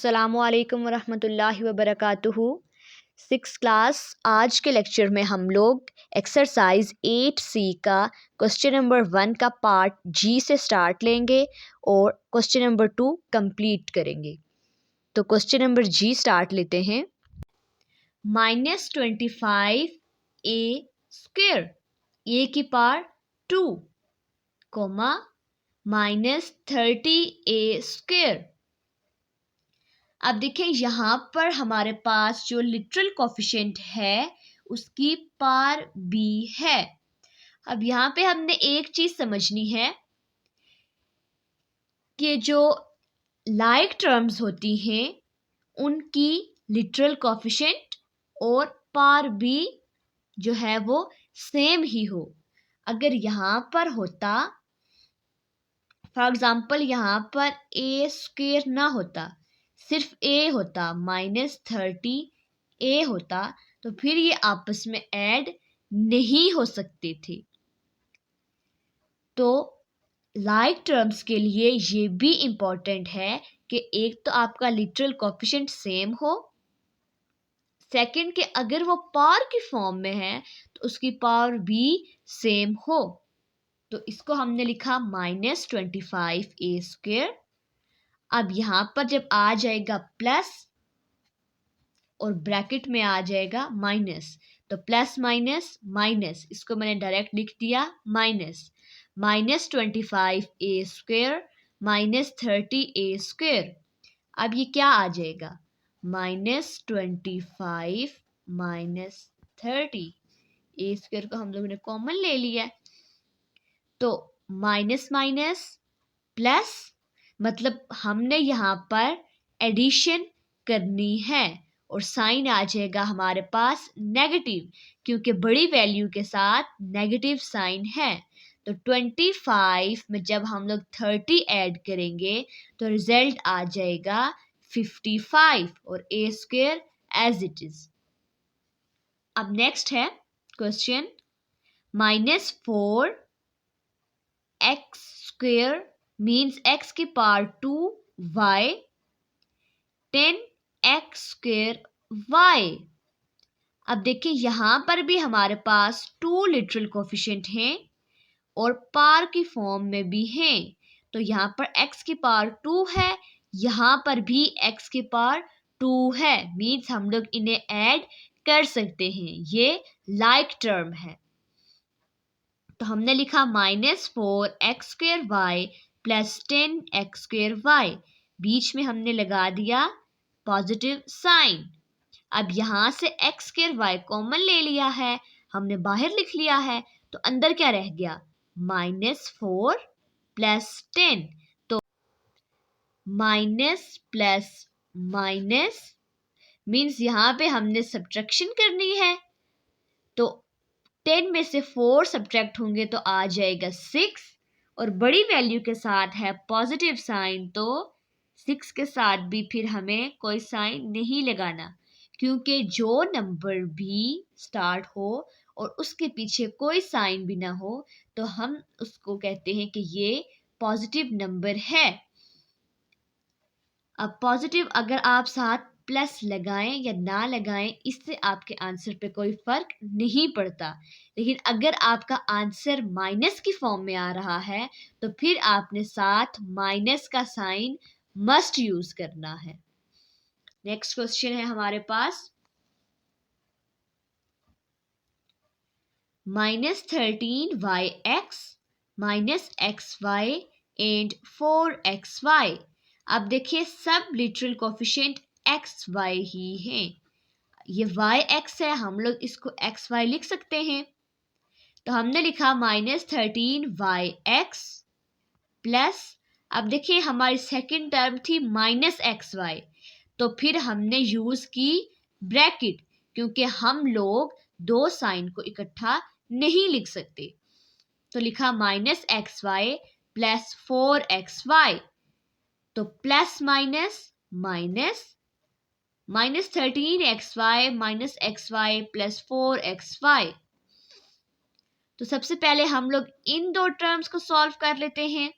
अस्सलामुअलैकुम वरहमतुल्लाहि वबरकातुहू। 6th class आज के लेक्चर में हम लोग एक्सरसाइज 8C का क्वेश्चन नंबर 1 का पार्ट जी से स्टार्ट लेंगे और क्वेश्चन नंबर 2 कंप्लीट करेंगे। तो क्वेश्चन नंबर जी स्टार्ट लेते हैं। -25 a स्क्वेयर a की पावर 2 कोमा -30 a स्क्वेयर। अब देखिए यहाँ पर हमारे पास जो लिटरल कोफिशिएंट है उसकी पावर b है। अब यहाँ पे हमने एक चीज समझनी है कि जो लाइक टर्म्स होती हैं उनकी लिटरल कोफिशिएंट और पावर b जो है वो सेम ही हो। अगर यहाँ पर होता फॉर एग्जाम्पल यहाँ पर a स्क्वेयर ना होता, सिर्फ a होता, -30 a होता, तो फिर ये आपस में ऐड नहीं हो सकते थे। तो लाइक टर्म्स के लिए ये भी इम्पोर्टेंट है कि एक तो आपका लिटरल कोफिशिएंट सेम हो, सेकंड के अगर वो पावर की फॉर्म में है तो उसकी पावर भी सेम हो। तो इसको हमने लिखा -25 a स्क्वेयर। अब यहाँ पर जब आ जाएगा प्लस और ब्रैकेट में आ जाएगा माइनस, तो प्लस माइनस माइनस, इसको मैंने डायरेक्ट लिख दिया -25 a स्क्वेयर -30 a स्क्वेयर। अब ये क्या आ जाएगा, -25 -30 a स्क्वेयर को हम लोगों ने कॉमन ले लिया, तो माइनस माइनस प्लस, मतलब हमने यहाँ पर एडिशन करनी है और साइन आ जाएगा हमारे पास नेगेटिव, क्योंकि बड़ी वैल्यू के साथ नेगेटिव साइन है। तो 25 में जब हम लोग 30 ऐड करेंगे तो रिजल्ट आ जाएगा 55 और a square as it is. अब नेक्स्ट है question -4 x square means x की power 2y 10x square y। अब देखिए यहाँ पर भी हमारे पास 2 लिटरल कोफिशिएंट हैं और पावर की फॉर्म में भी हैं। तो यहाँ पर x की पावर 2 है, यहाँ पर भी x की पावर 2 है, मीन्स हम लोग इन्हें ऐड कर सकते हैं, ये लाइक टर्म है। तो हमने लिखा -4 x square y plus 10x square y, बीच में हमने लगा दिया पॉजिटिव साइन। अब यहाँ से x स्क्वेयर y कॉमन ले लिया है, हमने बाहर लिख लिया है, तो अंदर क्या रह गया, -4 प्लस 10। तो माइनस प्लस माइनस मीन्स यहाँ पे हमने सब्ट्रैक्शन करनी है, तो 10 में से 4 सब्ट्रैक्ट होंगे तो आ जाएगा 6 और बड़ी वैल्यू के साथ है पॉजिटिव साइन, तो 6 के साथ भी फिर हमें कोई साइन नहीं लगाना, क्योंकि जो नंबर भी स्टार्ट हो और उसके पीछे कोई साइन भी ना हो तो हम उसको कहते हैं कि ये पॉजिटिव नंबर है। अब पॉजिटिव अगर आप साथ प्लस लगाएं या ना लगाएं इससे आपके आंसर पे कोई फर्क नहीं पड़ता, लेकिन अगर आपका आंसर माइनस की फॉर्म में आ रहा है तो फिर आपने साथ माइनस का साइन मस्ट यूज करना है। नेक्स्ट क्वेश्चन है हमारे पास -13yx -xy एंड 4xy। अब देखिए सब literal coefficient x why he हैं, ये वाई एक्स है, हम लोग इसको एक्स वाई लिख सकते हैं। तो हमने लिखा -13yx प्लस, अब देखिए हमारी सेकंड टर्म थी -xy, तो फिर हमने यूज की ब्रैकेट, क्योंकि हम लोग दो साइन को इकट्ठा नहीं लिख सकते। तो लिखा -xy प्लस 4xy, तो plus minus minus -13xy -xy plus 4xy। तो सबसे पहले हम लोग इन दो टर्म्स को सॉल्व कर लेते हैं।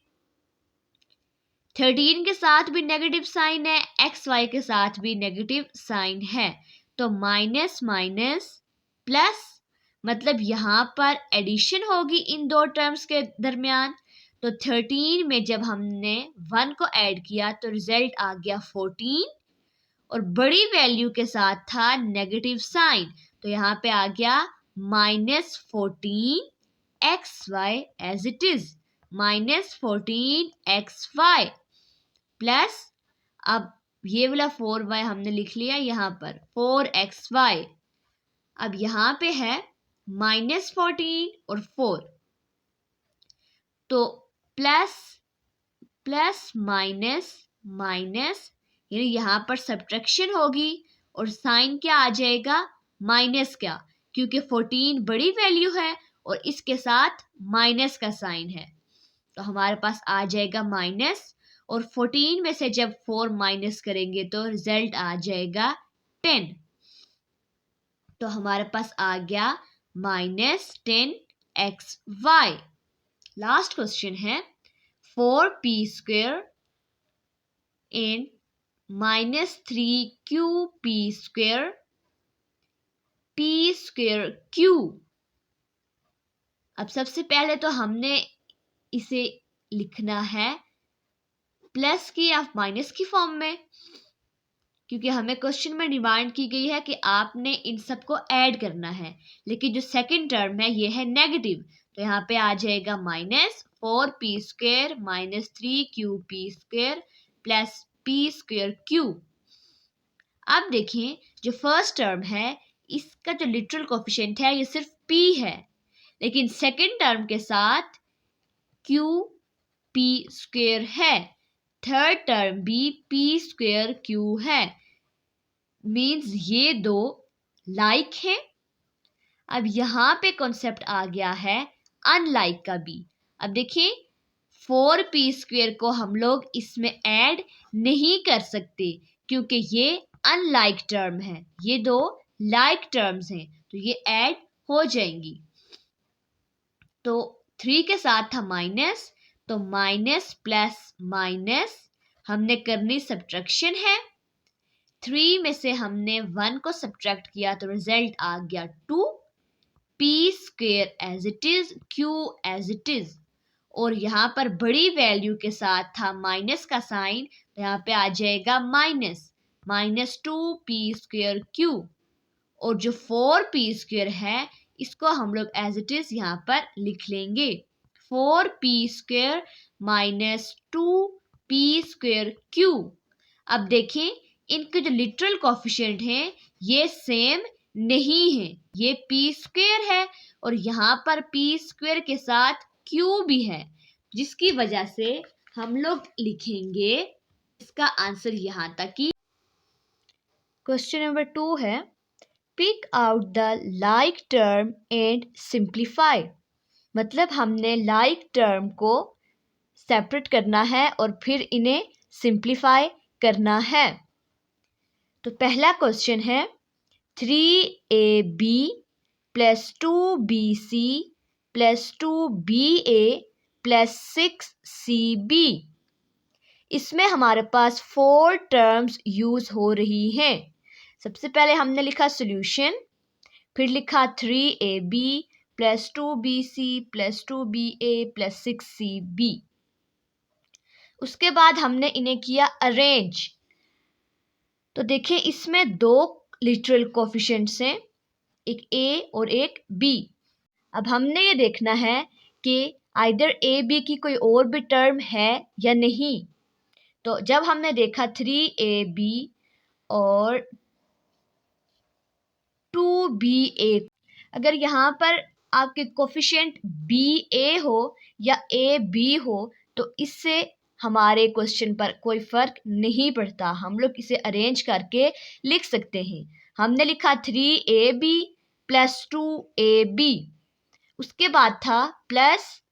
13 के साथ भी नेगेटिव साइन है, एक्स वाई के साथ भी नेगेटिव साइन है, तो माइनस माइनस प्लस, मतलब यहाँ पर एडिशन होगी इन दो टर्म्स के दरमियान। तो 13 में जब हमने 1 को ऐड किया तो रिजल्ट आ गया 14 और बड़ी वैल्यू के साथ था नेगेटिव साइन, तो यहाँ पे आ गया -14 x y as it is, -14 x y plus, अब ये वाला 4y हमने लिख लिया यहाँ पर 4xy। अब यहाँ पे है -14 और 4, तो प्लस प्लस माइनस माइनस, यानी यहाँ पर सब्ट्रैक्शन होगी और साइन क्या आ जाएगा, माइनस का, क्योंकि 14 बड़ी वैल्यू है और इसके साथ माइनस का साइन है, तो हमारे पास आ जाएगा माइनस, और 14 में से जब 4 माइनस करेंगे तो रिजल्ट आ जाएगा 10, तो हमारे पास आ गया -10xy। लास्ट क्वेश्चन है 4p² एंड -3qp² p²q। अब सबसे पहले तो हमने इसे लिखना है प्लस की या माइनस की फॉर्म में, क्योंकि हमें क्वेश्चन में डिमांड की गई है कि आपने इन सबको ऐड करना है, लेकिन जो सेकंड टर्म है ये है नेगेटिव, तो यहाँ पे आ जाएगा -4p² -3qp² प्लस p²q। अब देखें जो फर्स्ट टर्म है इसका जो लिटरल कोफिशिएंट है ये सिर्फ p है, लेकिन सेकंड टर्म के साथ qp² है, थर्ड टर्म भी p²q है, मीन्स ये दो लाइक है। अब यहाँ पे कॉन्सेप्ट आ गया है अनलाइक का भी। अब देखिए 4p² को हम लोग इसमें ऐड नहीं कर सकते क्योंकि ये अनलाइक टर्म है, ये दो लाइक टर्म्स हैं, तो ये ऐड हो जाएंगी। तो 3 के साथ था माइनस, तो माइनस प्लस माइनस हमने करनी सब्ट्रैक्शन है, 3 में से हमने 1 को सब्ट्रैक्ट किया तो रिजल्ट आ गया 2, p² as it is, q as it is, और यहाँ पर बड़ी वैल्यू के साथ था माइनस का साइन, तो यहाँ पे आ जाएगा -2p²q, और जो 4p² है इसको हम लोग एज इट इज यहाँ पर लिख लेंगे 4p² -2p²q। अब देखें इनके जो लिटरल कोफिशिएंट हैं ये सेम नहीं है, ये p² है और यहाँ पर p² के साथ q भी है, जिसकी वजह से हम लोग लिखेंगे इसका आंसर यहाँ तक ही। क्वेश्चन नंबर 2 है pick out the like term and simplify, मतलब हमने लाइक टर्म को सेपरेट करना है और फिर इन्हें सिंप्लीफाई करना है। तो पहला क्वेश्चन है 3ab + 2bc + 2ba + 6cb, इसमें हमारे पास 4 टर्म्स यूज हो रही हैं। सबसे पहले हमने लिखा सॉल्यूशन, फिर लिखा 3ab + 2bc + 2ba + 6cb, उसके बाद हमने इन्हें किया अरेंज। तो देखें इसमें दो लिटरल कोफिशिएंट्स हैं, एक a और एक b। अब हमने ये देखना है कि आइदर a b की कोई और भी टर्म है या नहीं। तो जब हमने देखा 3ab और 2ba, अगर यहाँ पर आपके कोफिशिएंट ba हो या ab हो तो इससे हमारे क्वेश्चन पर कोई फर्क नहीं पड़ता, हम लोग इसे अरेंज करके लिख सकते हैं। हमने लिखा 3ab + 2ab, उसके बाद था प्लस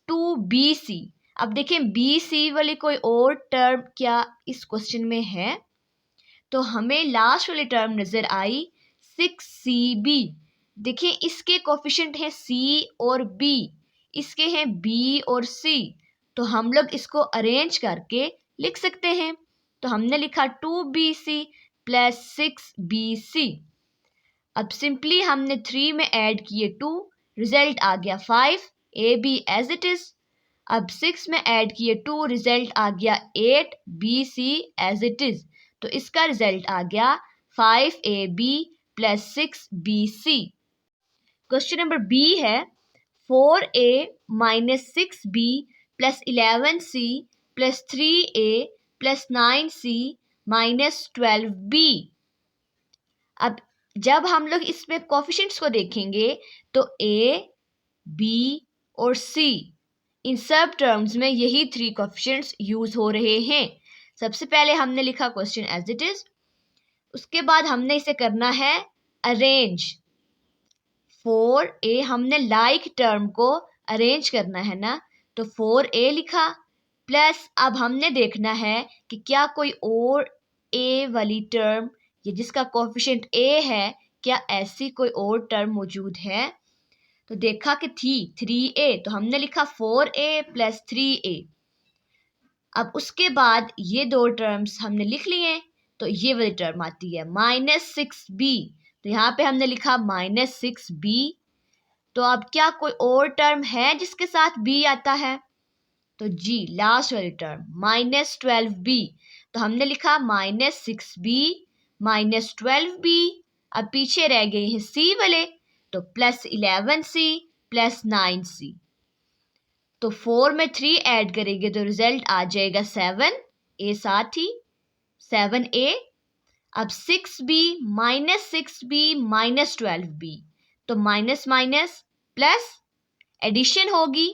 2bc। अब देखें bc वाली कोई और टर्म क्या इस क्वेश्चन में है, तो हमें लास्ट वाली टर्म नजर आई 6cb। देखिए इसके कोफिशिएंट है c और b, इसके हैं b और c, तो हम लोग इसको अरेंज करके लिख सकते हैं। तो हमने लिखा 2BC प्लस 6BC। अब सिंपली हमने 3 में ऐड किए 2, रिजल्ट आ गया 5, AB एज इट इज। अब 6 में ऐड किए 2, रिजल्ट आ गया 8, BC एज इट इज। तो इसका रिजल्ट आ गया 5AB plus 6BC। Question number B है 4A minus 6B plus 11C plus 3A plus 9C minus 12B। अब जब हम लोग इसमें कोफिशिएंट्स को देखेंगे तो A, B और C इन सब टर्म्स में यही 3 कोफिशिएंट्स यूज हो रहे हैं। सबसे पहले हमने लिखा क्वेश्चन एज इट इज, उसके बाद हमने इसे करना है अरेंज। 4A हमने लाइक टर्म को अरेंज करना है ना, तो 4A लिखा प्लस अब हमने देखना है कि क्या कोई और A वाली टर्म या जिसका कोफिशिएंट A है, क्या ऐसी कोई और टर्म मौजूद है। तो देखा कि थी 3A, तो हमने लिखा 4A प्लस 3A। अब उसके बाद ये दो टर्म्स हमने लिख लिए, तो ये वाली टर्म आती है माइनस 6B। तो यहाँ पे हमने लिखा माइनस 6B। तो अब क्या कोई और टर्म है जिसके साथ B आता है, तो जी लास्ट वाली टर्म माइनस 12B। तो हमने लिखा माइनस 6B माइनस 12B। अब पीछे रह गए हैं C वाले, तो प्लस 11C प्लस 9C। तो 4 में 3 ऐड करेंगे तो रिजल्ट आ जाएगा 7A, साथ ही 7A। अब 6B minus 6B minus 12B, तो माइनस माइनस प्लस एडिशन होगी,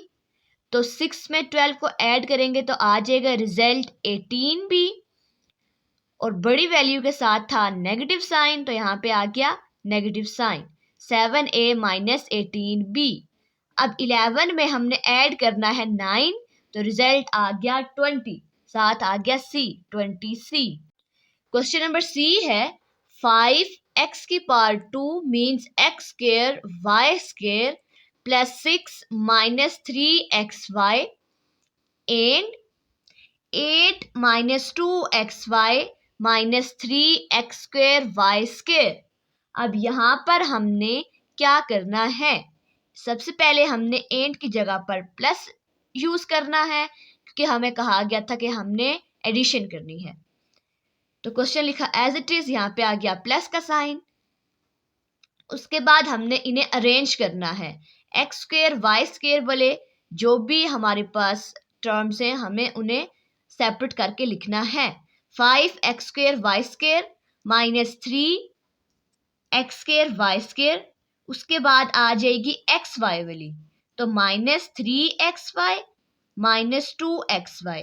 तो 6 में 12 को ऐड करेंगे तो आ जाएगा रिजल्ट 18B। और बड़ी वैल्यू के साथ था नेगेटिव साइन, तो यहाँ पे आ गया negative sign 7A minus 18B। अब 11 में हमने ऐड करना है 9, तो रिजल्ट आ गया 20, साथ आ गया C 20C। Question number C है 5x की power 2 means x square y square plus 6 minus 3xy and 8 minus 2xy minus 3x square y square. अब यहाँ पर हमने क्या करना है, सबसे पहले हमने एंड की जगह पर प्लस यूज करना है, क्योंकि हमें कहा गया था कि हमने एडिशन करनी है। तो क्वेश्चन लिखा एज इट इज, यहाँ पे आ गया प्लस का साइन। उसके बाद हमने इन्हें अरेंज करना है, एक्स स्क्वायर वाई स्क्वायर वाले जो भी हमारे पास टर्म्स हैं हमें उन्हें सेपरेट करके लिखना है। 5x square Y square minus 3x square Y square, उसके बाद आ जाएगी एक्स वाई वाली, तो माइनस 3xy माइनस 2xy।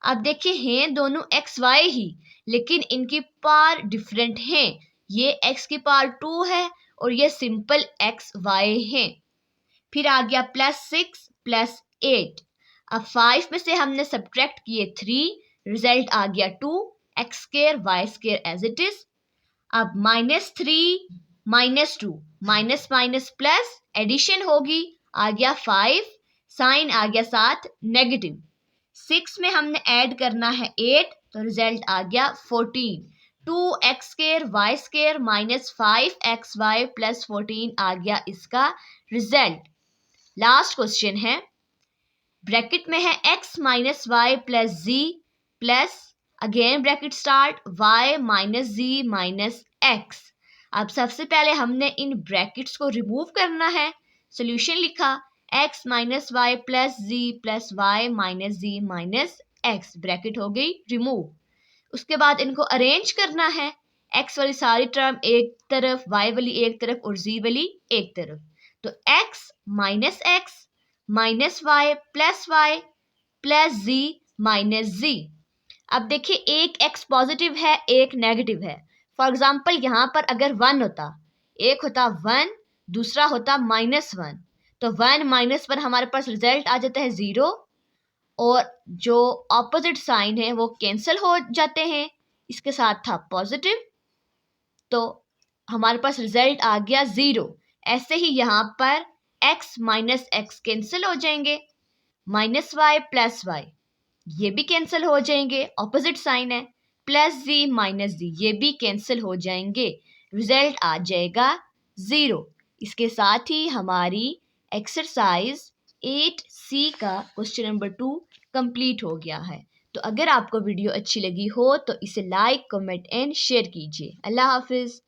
अब देखिए हैं दोनों एक्स वाई ही, लेकिन इनकी पावर डिफरेंट हैं। ये x की पावर 2 है और ये सिंपल एक्स वाई है। फिर आ गया प्लस 6 प्लस 8। अब 5 में से हमने सब्ट्रैक्ट किए 3, रिजल्ट आ गया 2 X square Y square as it is. अब minus 3 minus 2 minus minus plus addition होगी, आ गया 5, साइन आ गया साथ नेगेटिव। 6 में हमने ऐड करना है 8, तो रिजल्ट आ गया 14। 2x square Y square minus 5xy plus 14 आ गया इसका रिजल्ट। लास्ट क्वेश्चन है, ब्रैकेट में है x minus y plus z plus again bracket start y minus z minus x। अब सबसे पहले हमने इन ब्रैकेट्स को रिमूव करना है। सोल्यूशन लिखा x minus y plus z plus y minus z minus x, bracket हो गई रिमूव। उसके बाद इनको अरेंज करना है, x वाली सारी टर्म एक तरफ, y वाली एक तरफ और z वाली एक तरफ। तो x minus x minus y plus z minus z। अब देखिए एक x पॉजिटिव है एक नेगेटिव है। फॉर एग्जाम्पल यहाँ पर अगर 1 होता, एक होता 1 दूसरा होता -1, तो 1 -1 हमारे पास रिजल्ट आ जाता है 0, और जो ऑपोजिट साइन है वो कैंसिल हो जाते हैं, इसके साथ था पॉजिटिव, तो हमारे पास रिजल्ट आ गया 0। ऐसे ही यहाँ पर x माइनस x कैंसिल हो जाएंगे, माइनस वाई प्लस वाई ये भी कैंसिल हो जाएंगे, ऑपोजिट साइन है, प्लस जी माइनस जी ये भी कैंसिल हो जाएंगे, रिजल्ट आ जाएगा 0। इसके साथ ही हमारी एक्सरसाइज 8C का क्वेश्चन नंबर 2 कंप्लीट हो गया है। तो अगर आपको वीडियो अच्छी लगी हो तो इसे लाइक, कमेंट एंड शेयर कीजिए। अल्लाह हाफिज़।